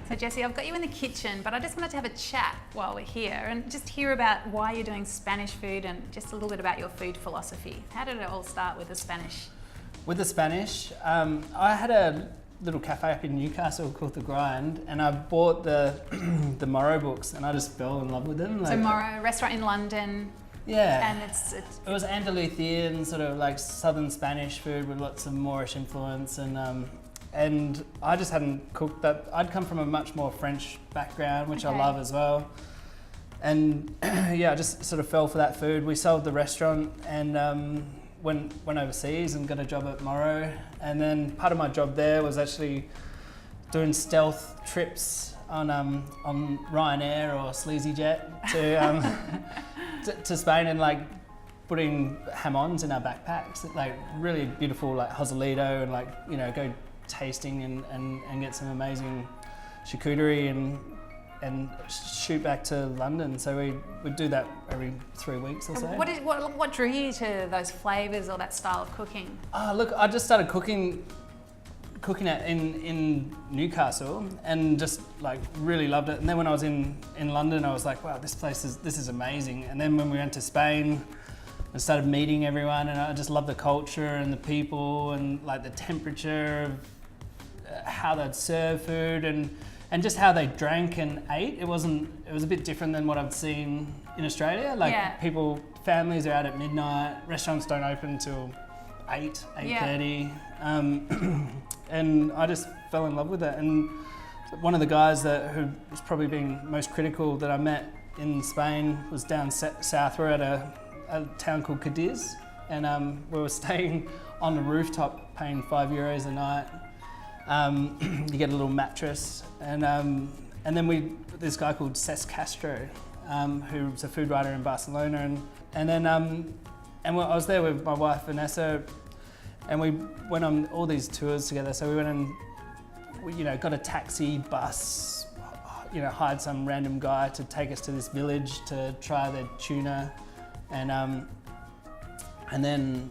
So Jesse, I've got you in the kitchen, but I just wanted to have a chat while we're here and just hear about why you're doing Spanish food and just a little bit about your food philosophy. How did it all start with the Spanish? With the Spanish, I had a little cafe up in Newcastle called The Grind, and I bought the the Morrow books, and I just fell in love with them. So Morrow, a restaurant in London. Yeah. And it was Andalusian, sort of like southern Spanish food with lots of Moorish influence, and I just hadn't cooked that. I'd come from a much more French background, which I love as well. And yeah, I just sort of fell for that food. We sold the restaurant and went overseas and got a job at Morrow. And then part of my job there was actually doing stealth trips on Ryanair or SleazyJet to Spain, and like putting ham-ons in our backpacks, like really beautiful like Joselito, and like, you know, go tasting and get some amazing charcuterie and shoot back to London. So we would do that every 3 weeks or so. What drew you to those flavours or that style of cooking? Oh, look, I just started cooking it in Newcastle and just like really loved it. And then when I was in London, I was like, wow, this is amazing. And then when we went to Spain, I started meeting everyone, and I just loved the culture and the people and like the temperature of how they'd serve food and just how they drank and ate. It was a bit different than what I've seen in Australia. Like families are out at midnight, restaurants don't open till 8:30. And I just fell in love with it. And one of the guys who was probably being most critical that I met in Spain was down south. We're at a town called Cadiz, and we were staying on the rooftop paying €5 a night. You get a little mattress, and then this guy called Cesc Castro, who's a food writer in Barcelona, and then I was there with my wife Vanessa, and we went on all these tours together. So we went and got a taxi, bus, hired some random guy to take us to this village to try the tuna, and then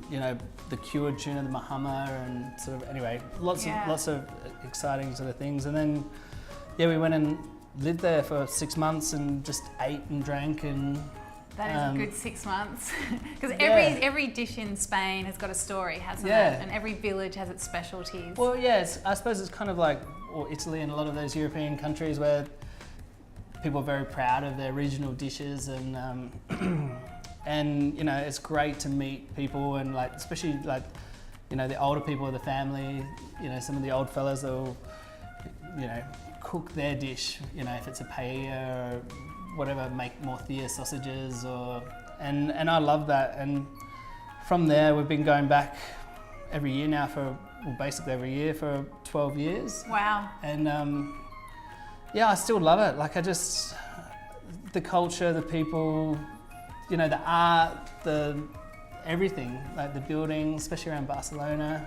the cured tuna, the mahama, and sort of lots of exciting sort of things. And then we went and lived there for 6 months and just ate and drank and. That is a good 6 months, because every dish in Spain has got a story, hasn't it? And every village has its specialties. Well, yeah, I suppose it's kind of like Italy and a lot of those European countries where people are very proud of their regional dishes, and and it's great to meet people, and like especially like the older people of the family. Some of the old fellas will cook their dish. If it's a paella or whatever, make morcilla sausages and I love that. And from there we've been going back every year now basically every year for 12 years. Wow. And I still love it. Like the culture, the people, the art, everything, like the buildings, especially around Barcelona.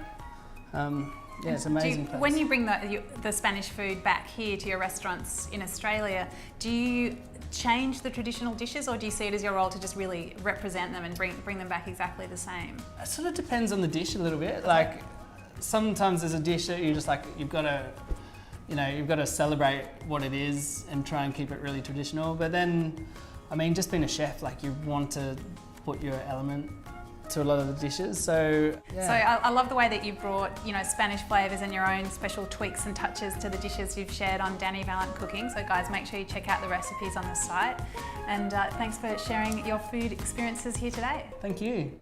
It's an amazing place. When you bring the Spanish food back here to your restaurants in Australia, do you change the traditional dishes, or do you see it as your role to just really represent them and bring them back exactly the same? It sort of depends on the dish a little bit. Like sometimes there's a dish that you just like, you've got to celebrate what it is and try and keep it really traditional. But then, just being a chef, like you want to put your element to a lot of the dishes, so yeah. So I love the way that you brought Spanish flavours and your own special tweaks and touches to the dishes you've shared on Dani Valent Cooking. So guys, make sure you check out the recipes on the site, and thanks for sharing your food experiences here today. Thank you.